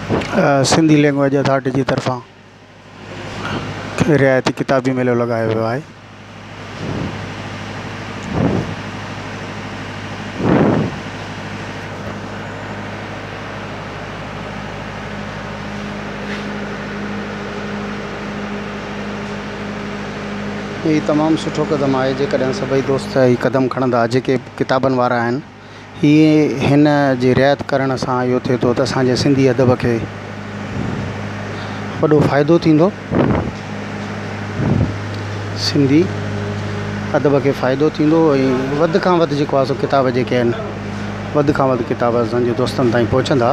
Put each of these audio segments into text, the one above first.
Sindhi language authority जी तरफ़ां रियायती किताबी मेलो लॻायो वियो आहे। ही तमामु सुठो क़दम आहे जेकॾहिं सभई दोस्त ही क़दम खणंदा जेके किताबनि वारा आहिनि। ही हिन जी रिआयत करण सां इहो थिए थो त असांजे सिंधी अदब खे वॾो फ़ाइदो थींदो। सिंधी अदब खे फ़ाइदो थींदो ऐं वधि खां वधि जेको आहे सो किताब जेके आहिनि वधि खां वधि किताब असांजे दोस्तनि ताईं पहुचंदा।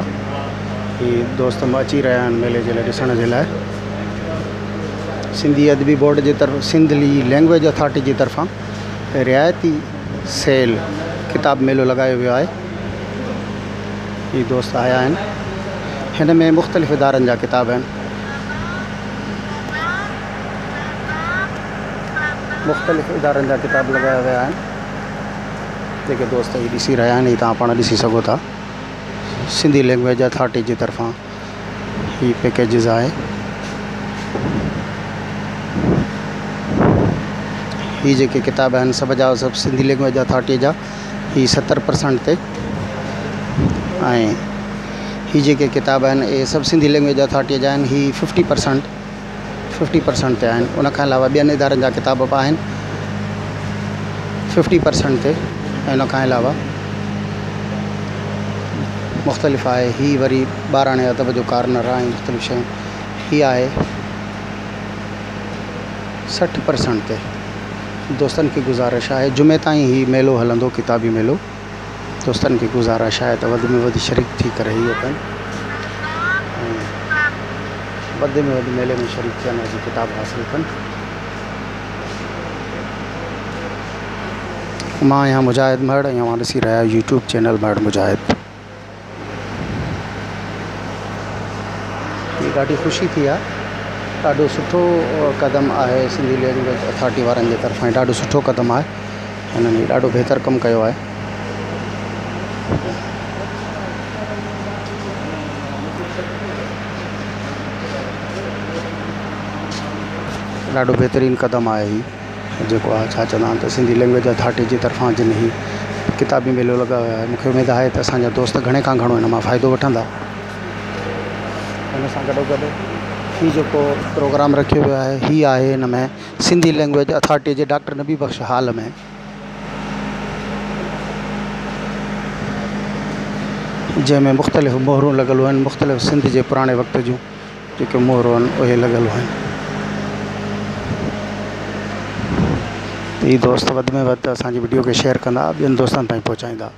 ही दोस्त अची रहिया आहिनि मेले जे लाइ ॾिसण जे लाइ। सिंधी अदबी बोर्ड जे तरफ़ सिंधी लैंग्वेज अथॉरिटी जी तरफ़ां रिआयती सेल किताब मेलो लॻायो वियो आहे। ही दोस्त आया आहिनि। हिन में मुख़्तलिफ़ इदारनि जा किताब आहिनि। मुख़्तलिफ़ इदारनि जा किताब लॻाया विया आहिनि जेके दोस्त ही ॾिसी रहिया आहिनि। ही तव्हां पाण ॾिसी सघो था। सिंधी लैंग्वेज अथॉरिटी जी तरफ़ां ही पैकेजिस आहे। ही जेके किताब आहिनि सभु जा सभु सिंधी लैंग्वेज अथॉरिटी जा ही 70% ते ऐं ही जेके किताब आहिनि इहे सभु सिंधी लैंग्वेज अथॉरिटी जा आहिनि। ही 50% ते आहिनि। उनखां अलावा ॿियनि इदारनि जा किताब बि आहिनि 50% ते ऐं उनखां अलावा मुख़्तलिफ़ आहे। ही वरी ॿाराणे अदब जो कार्नर आहे मुख़्तलिफ़ शयूं। ही आहे 60% ते। दोस्तनि खे गुज़ारिश आहे जुमे ताईं ही मेलो हलंदो किताबी मेलो। दोस्तनि खे गुज़ारिश आहे त वधि में वधि शरीक थी करे इहो कनि ऐं वधि में वधि मेले में शरीक थियण जी किताब हासिलु कनि। मां आहियां मुजाहिद महड़ ऐं मां ॾिसी रहिया यूट्यूब चैनल महड़ मुजाहिद। ही ॾाढी ख़ुशी थी आहे। ॾाढो सुठो क़दम आहे सिंधी लैंग्वेज अथॉरिटी वारनि जे तरफ़ां। ॾाढो सुठो क़दम आहे। हिननि ॾाढो बहितर कमु कयो आहे। ॾाढो बहितरीनु क़दम आहे ही जेको आहे छा चवंदा आहिनि त सिंधी लैंग्वेज अथॉरिटी जी तरफ़ां जिन ही किताबी मेलो लॻायो आहे। मूंखे उमेदु आहे त असांजा दोस्त घणे खां घणो हिन मां फ़ाइदो वठंदा। हिन सां गॾोगॾु ही जेको प्रोग्राम रखियो वियो आहे ही आहे हिन में सिंधी लैंग्वेज अथॉरिटी जे डॉक्टर नबी बख़्श हाल में। जंहिंमें मुख़्तलिफ़ मोहरूं लॻियलूं आहिनि। मुख़्तलिफ़ सिंध जे पुराणे वक़्त जूं जेके मोहरूं आहिनि उहे लॻियलूं आहिनि। ही दोस्त वधि में वधि असांजी वीडियो खे शेयर कंदा ॿियनि दोस्तनि ताईं पहुचाईंदा।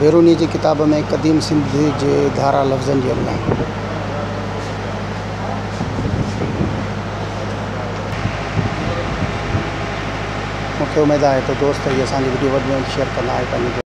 बैरूनी जी किताब में क़दीम सिंध जे धारा लफ़्ज़नि जी अमला। मूंखे उमेदु आहे त दोस्त इहे असांजी वीडियो वधि में वधि शेयर कंदा ऐं पंहिंजी